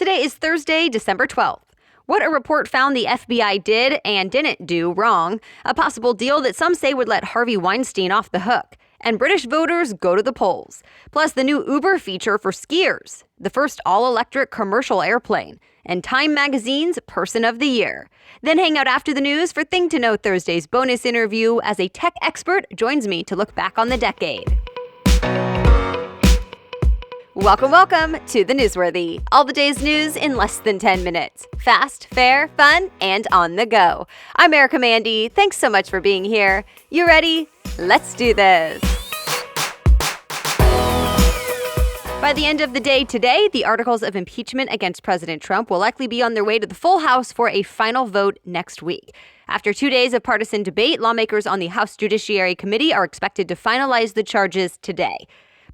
Today is Thursday, December 12th. What a report found the FBI did and didn't do wrong. A possible deal that some say would let Harvey Weinstein off the hook. And British voters go to the polls. Plus the new Uber feature for skiers. The first all-electric commercial airplane. And Time Magazine's Person of the Year. Then hang out after the news for Thing to Know Thursday's bonus interview as a tech expert joins me to look back on the decade. Welcome to The Newsworthy. All the day's news in less than 10 minutes. Fast, fair, fun, and on the go. I'm Erica Mandy. Thanks so much for being here. You ready? Let's do this. By the end of the day today, the articles of impeachment against President Trump will likely be on their way to the full House for a final vote next week. After 2 days of partisan debate, lawmakers on the House Judiciary Committee are expected to finalize the charges today.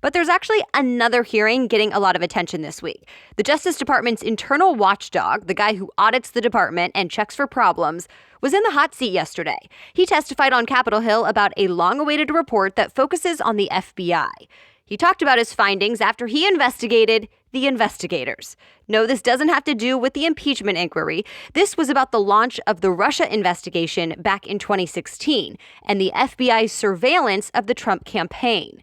But there's actually another hearing getting a lot of attention this week. The Justice Department's internal watchdog, the guy who audits the department and checks for problems, was in the hot seat yesterday. He testified on Capitol Hill about a long-awaited report that focuses on the FBI. He talked about his findings after he investigated the investigators. No, this doesn't have to do with the impeachment inquiry. This was about the launch of the Russia investigation back in 2016 and the FBI's surveillance of the Trump campaign.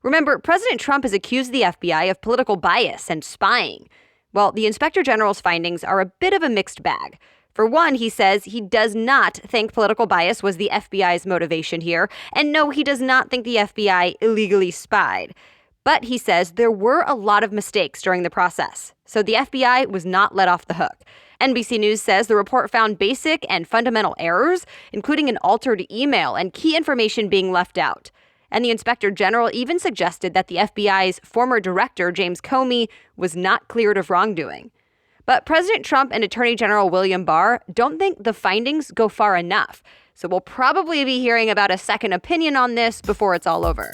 Remember, President Trump has accused the FBI of political bias and spying. Well, the Inspector General's findings are a bit of a mixed bag. For one, he says he does not think political bias was the FBI's motivation here. And no, he does not think the FBI illegally spied. But he says there were a lot of mistakes during the process. So the FBI was not let off the hook. NBC News says the report found basic and fundamental errors, including an altered email and key information being left out. And the Inspector General even suggested that the FBI's former director, James Comey, was not cleared of wrongdoing. But President Trump and Attorney General William Barr don't think the findings go far enough. So we'll probably be hearing about a second opinion on this before it's all over.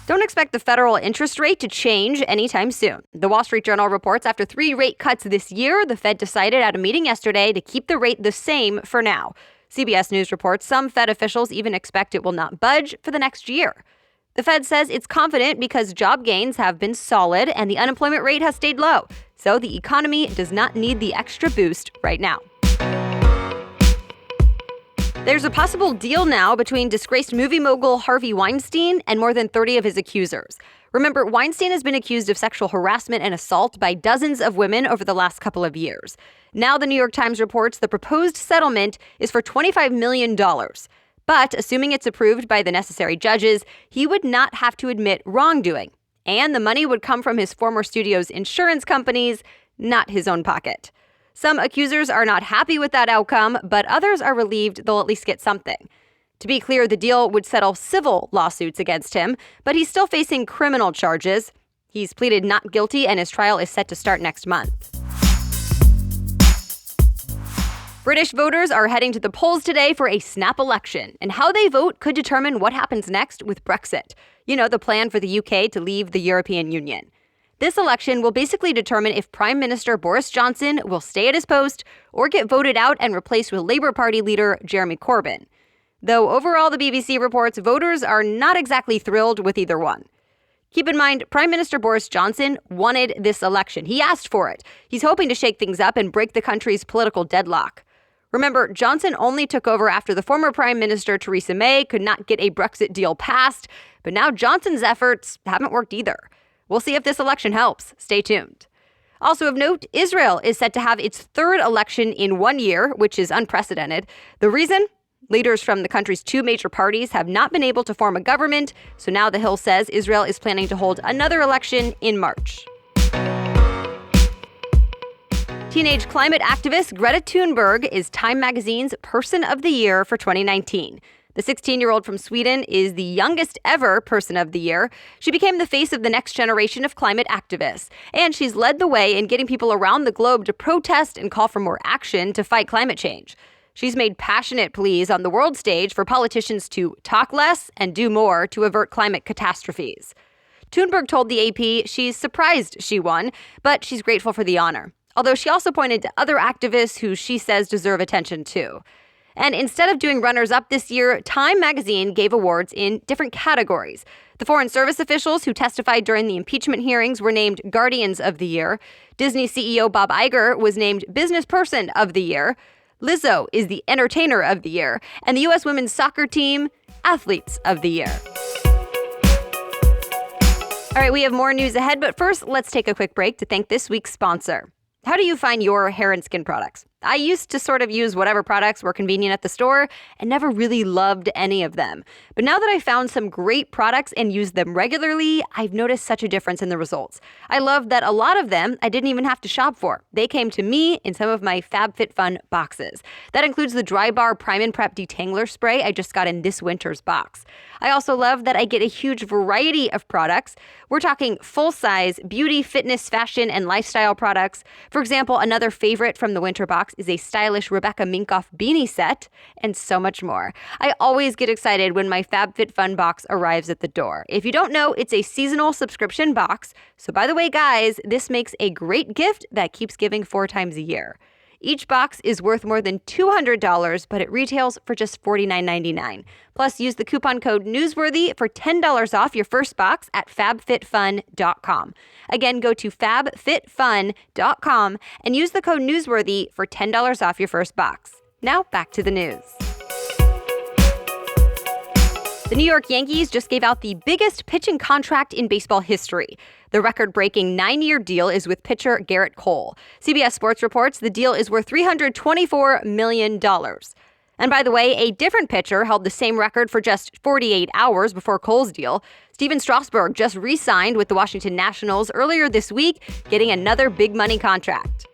Don't expect the federal interest rate to change anytime soon. The Wall Street Journal reports after 3 rate cuts this year, the Fed decided at a meeting yesterday to keep the rate the same for now. CBS News reports some Fed officials even expect it will not budge for the next year. The Fed says it's confident because job gains have been solid and the unemployment rate has stayed low. So the economy does not need the extra boost right now. There's a possible deal now between disgraced movie mogul Harvey Weinstein and more than 30 of his accusers. Remember, Weinstein has been accused of sexual harassment and assault by dozens of women over the last couple of years. Now the New York Times reports the proposed settlement is for $25 million. But assuming it's approved by the necessary judges, he would not have to admit wrongdoing. And the money would come from his former studio's insurance companies, not his own pocket. Some accusers are not happy with that outcome, but others are relieved they'll at least get something. To be clear, the deal would settle civil lawsuits against him, but he's still facing criminal charges. He's pleaded not guilty and his trial is set to start next month. British voters are heading to the polls today for a snap election, and how they vote could determine what happens next with Brexit. You know, the plan for the UK to leave the European Union. This election will basically determine if Prime Minister Boris Johnson will stay at his post or get voted out and replaced with Labour Party leader Jeremy Corbyn. Though overall, the BBC reports voters are not exactly thrilled with either one. Keep in mind, Prime Minister Boris Johnson wanted this election. He asked for it. He's hoping to shake things up and break the country's political deadlock. Remember, Johnson only took over after the former Prime Minister Theresa May could not get a Brexit deal passed, but now Johnson's efforts haven't worked either. We'll see if this election helps. Stay tuned. Also of note, Israel is set to have its third election in 1 year, which is unprecedented. The reason? Leaders from the country's 2 major parties have not been able to form a government, so now The Hill says Israel is planning to hold another election in March. Teenage climate activist Gerrit Cole is Time Magazine's Person of the Year for 2019. The 16-year-old from Sweden is the youngest ever Person of the Year. She became the face of the next generation of climate activists, and she's led the way in getting people around the globe to protest and call for more action to fight climate change. She's made passionate pleas on the world stage for politicians to talk less and do more to avert climate catastrophes. Thunberg told the AP she's surprised she won, but she's grateful for the honor. Although she also pointed to other activists who she says deserve attention too. And instead of doing runners-up this year, Time magazine gave awards in different categories. The Foreign Service officials who testified during the impeachment hearings were named Guardians of the Year. Disney CEO Bob Iger was named Business Person of the Year. Lizzo is the Entertainer of the Year. And the U.S. women's soccer team, Athletes of the Year. All right, we have more news ahead, but first, let's take a quick break to thank this week's sponsor. How do you find your hair and skin products? I used to sort of use whatever products were convenient at the store and never really loved any of them. But now that I found some great products and use them regularly, I've noticed such a difference in the results. I love that a lot of them I didn't even have to shop for. They came to me in some of my FabFitFun boxes. That includes the Dry Bar Prime and Prep Detangler Spray I just got in this winter's box. I also love that I get a huge variety of products. We're talking full-size beauty, fitness, fashion, and lifestyle products. For example, another favorite from the winter box is a stylish Rebecca Minkoff beanie set, and so much more. I always get excited when my FabFitFun box arrives at the door. If you don't know, it's a seasonal subscription box. So by the way, guys, this makes a great gift that keeps giving 4 times a year. Each box is worth more than $200, but it retails for just $49.99. Plus, use the coupon code Newsworthy for $10 off your first box at fabfitfun.com. Again, go to fabfitfun.com and use the code Newsworthy for $10 off your first box. Now, back to the news. The New York Yankees just gave out the biggest pitching contract in baseball history. The record-breaking 9-year deal is with pitcher Gerrit Cole. CBS Sports reports the deal is worth $324 million. And by the way, a different pitcher held the same record for just 48 hours before Cole's deal. Steven Strasburg just re-signed with the Washington Nationals earlier this week, getting another big money contract.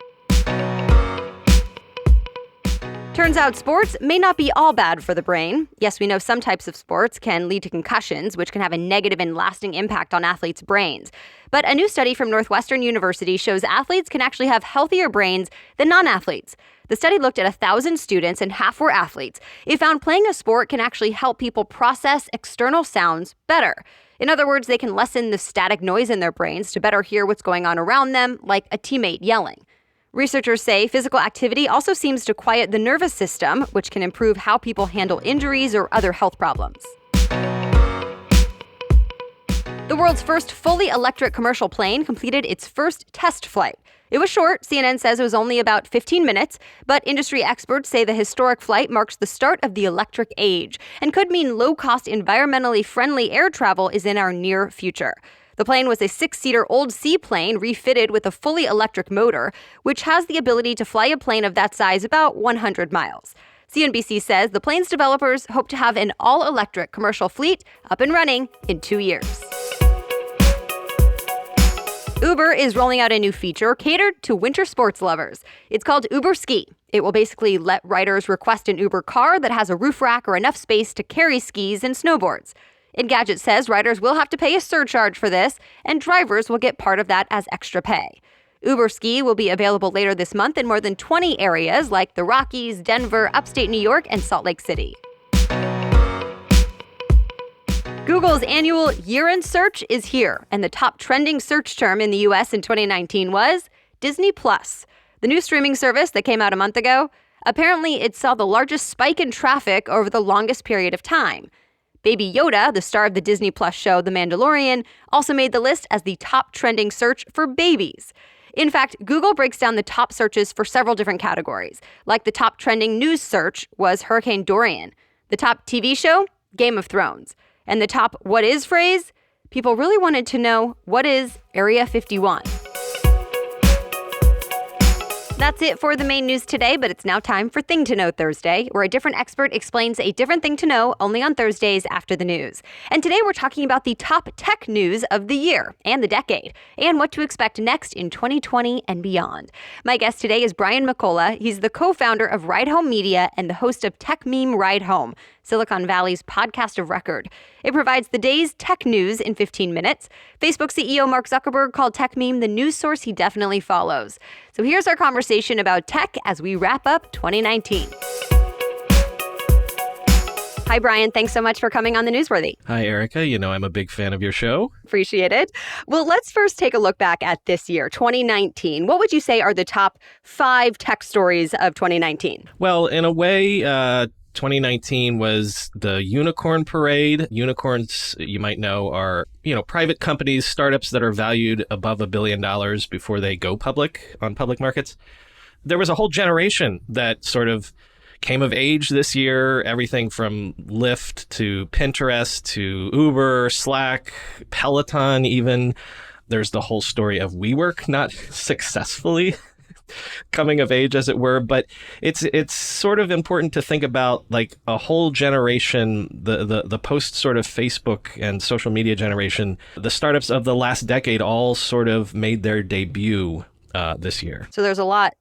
Turns out sports may not be all bad for the brain. Yes, we know some types of sports can lead to concussions, which can have a negative and lasting impact on athletes' brains. But a new study from Northwestern University shows athletes can actually have healthier brains than non-athletes. The study looked at 1,000 students and half were athletes. It found playing a sport can actually help people process external sounds better. In other words, they can lessen the static noise in their brains to better hear what's going on around them, like a teammate yelling. Researchers say physical activity also seems to quiet the nervous system, which can improve how people handle injuries or other health problems. The world's first fully electric commercial plane completed its first test flight. It was short. CNN says it was only about 15 minutes, but industry experts say the historic flight marks the start of the electric age and could mean low-cost, environmentally friendly air travel is in our near future. The plane was a 6-seater old seaplane refitted with a fully electric motor, which has the ability to fly a plane of that size about 100 miles. CNBC says the plane's developers hope to have an all-electric commercial fleet up and running in 2 years. Uber is rolling out a new feature catered to winter sports lovers. It's called Uber Ski. It will basically let riders request an Uber car that has a roof rack or enough space to carry skis and snowboards. Engadget says riders will have to pay a surcharge for this, and drivers will get part of that as extra pay. Uber Ski will be available later this month in more than 20 areas like the Rockies, Denver, upstate New York, and Salt Lake City. Google's annual year-end search is here, and the top trending search term in the U.S. in 2019 was Disney+. The new streaming service that came out a month ago, apparently it saw the largest spike in traffic over the longest period of time. Baby Yoda, the star of the Disney Plus show The Mandalorian, also made the list as the top trending search for babies. In fact, Google breaks down the top searches for several different categories. Like the top trending news search was Hurricane Dorian. The top TV show, Game of Thrones. And the top what is phrase, people really wanted to know what is Area 51. That's it for the main news today, but it's now time for Thing to Know Thursday, where a different expert explains a different thing to know only on Thursdays after the news. And today we're talking about the top tech news of the year and the decade, and what to expect next in 2020 and beyond. My guest today is Brian McCullough. He's the co-founder of Ride Home Media and the host of Techmeme Ride Home, Silicon Valley's podcast of record. It provides the day's tech news in 15 minutes. Facebook CEO Mark Zuckerberg called Techmeme the news source he definitely follows. So here's our conversation about tech as we wrap up 2019. Hi, Brian. Thanks so much for coming on The Newsworthy. Hi, Erica. You know I'm a big fan of your show. Appreciate it. Well, let's first take a look back at this year, 2019. What would you say are the top 5 tech stories of 2019? Well, in a way, 2019 was the unicorn parade. Unicorns, you might know, are, private companies, startups that are valued above $1 billion before they go public on public markets. There was a whole generation that sort of came of age this year, everything from Lyft to Pinterest to Uber, Slack, Peloton even. There's the whole story of WeWork not successfully coming of age, as it were. But it's sort of important to think about like a whole generation, the post sort of Facebook and social media generation. The startups of the last decade all sort of made their debut this year. So there's a lot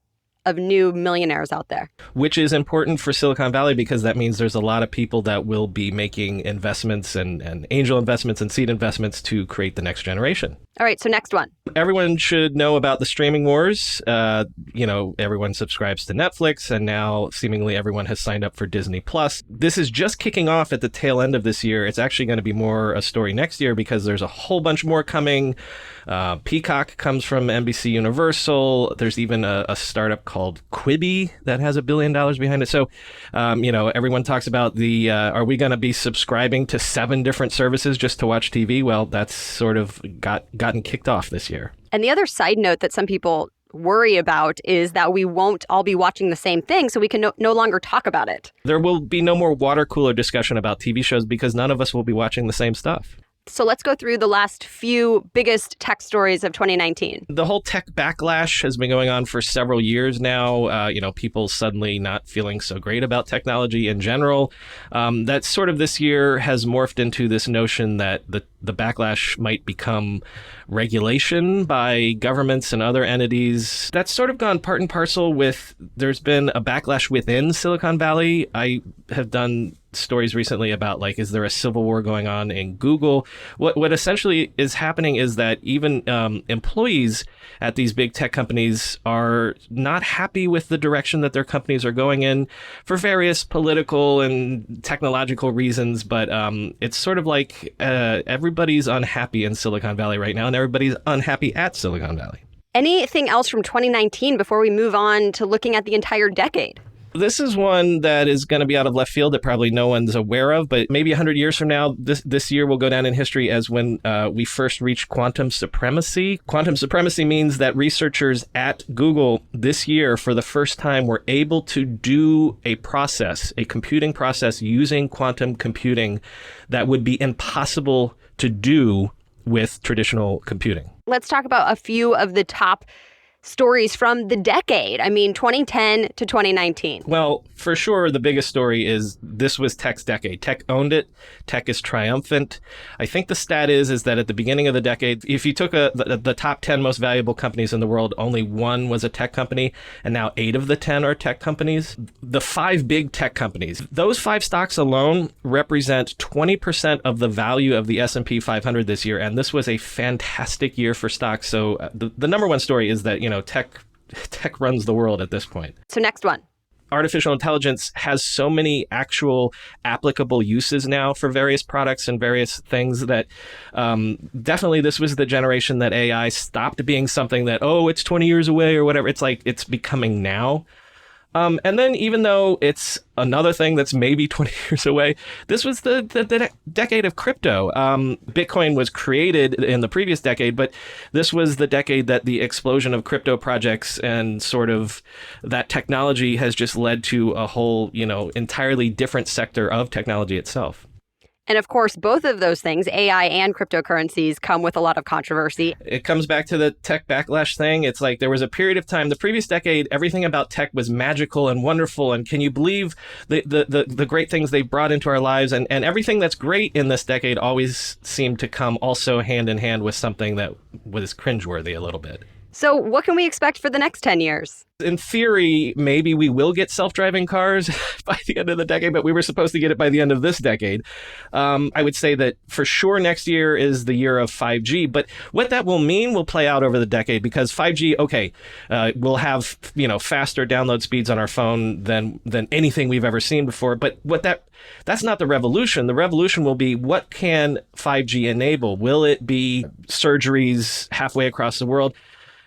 of new millionaires out there. Which is important for Silicon Valley because that means there's a lot of people that will be making investments and angel investments and seed investments to create the next generation. All right, so next one. Everyone should know about the streaming wars. Everyone subscribes to Netflix, and now seemingly everyone has signed up for Disney+. This is just kicking off at the tail end of this year. It's actually going to be more a story next year because there's a whole bunch more coming. Peacock comes from NBC Universal. There's even a startup called Quibi that has $1 billion behind it. So, everyone talks about are we going to be subscribing to 7 different services just to watch TV? Well, that's sort of gotten kicked off this year. And the other side note that some people worry about is that we won't all be watching the same thing, so we can no longer talk about it. There will be no more water cooler discussion about TV shows because none of us will be watching the same stuff. So let's go through the last few biggest tech stories of 2019. The whole tech backlash has been going on for several years now. People suddenly not feeling so great about technology in general. That sort of this year has morphed into this notion that the backlash might become regulation by governments and other entities. That's sort of gone part and parcel with, there's been a backlash within Silicon Valley. I have done stories recently about, is there a civil war going on in Google? What essentially is happening is that even employees at these big tech companies are not happy with the direction that their companies are going in for various political and technological reasons. But it's sort of like everybody's unhappy in Silicon Valley right now, and everybody's unhappy at Silicon Valley. Anything else from 2019 before we move on to looking at the entire decade? This is one that is going to be out of left field that probably no one's aware of, but maybe 100 years from now, this year will go down in history as when we first reached quantum supremacy. Quantum supremacy means that researchers at Google this year, for the first time, were able to do a computing process using quantum computing that would be impossible to do with traditional computing. Let's talk about a few of the top stories from the decade. 2010 to 2019. Well, for sure, the biggest story is this was tech's decade. Tech owned it. Tech is triumphant. I think the stat is that at the beginning of the decade, if you took the top 10 most valuable companies in the world, only one was a tech company, and now 8 of the 10 are tech companies. The 5 big tech companies, those 5 stocks alone represent 20% of the value of the S&P 500 this year, and this was a fantastic year for stocks. So the number one story is that, tech runs the world at this point. So next one. Artificial intelligence has so many actual applicable uses now for various products and various things that definitely this was the generation that AI stopped being something that, it's 20 years away or whatever. It's like it's becoming now. And then even though it's another thing that's maybe 20 years away, this was the decade of crypto. Bitcoin was created in the previous decade, but this was the decade that the explosion of crypto projects and sort of that technology has just led to a whole, entirely different sector of technology itself. And of course, both of those things, AI and cryptocurrencies, come with a lot of controversy. It comes back to the tech backlash thing. It's like there was a period of time, the previous decade, everything about tech was magical and wonderful. And can you believe the great things they brought into our lives? And everything that's great in this decade always seemed to come also hand in hand with something that was cringeworthy a little bit. So what can we expect for the next 10 years? In theory, maybe we will get self-driving cars by the end of the decade, but we were supposed to get it by the end of this decade. I would say that for sure next year is the year of 5G, but what that will mean will play out over the decade, because 5G, we'll have, faster download speeds on our phone than anything we've ever seen before. But that's not the revolution. The revolution will be, what can 5G enable? Will it be surgeries halfway across the world?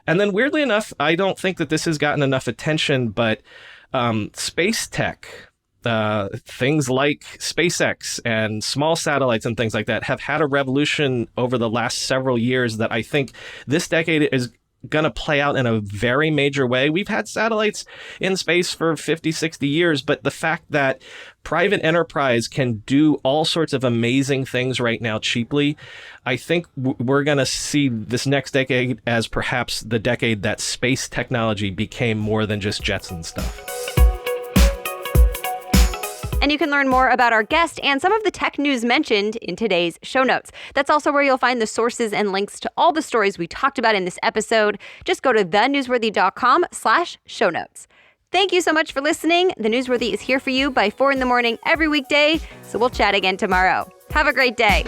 And then weirdly enough, I don't think that this has gotten enough attention, but space tech, things like SpaceX and small satellites and things like that have had a revolution over the last several years that I think this decade is going to play out in a very major way. We've had satellites in space for 50, 60 years, but the fact that private enterprise can do all sorts of amazing things right now cheaply, I think we're going to see this next decade as perhaps the decade that space technology became more than just jets and stuff. And you can learn more about our guest and some of the tech news mentioned in today's show notes. That's also where you'll find the sources and links to all the stories we talked about in this episode. Just go to thenewsworthy.com/show notes. Thank you so much for listening. The Newsworthy is here for you by 4 a.m. every weekday, so we'll chat again tomorrow. Have a great day.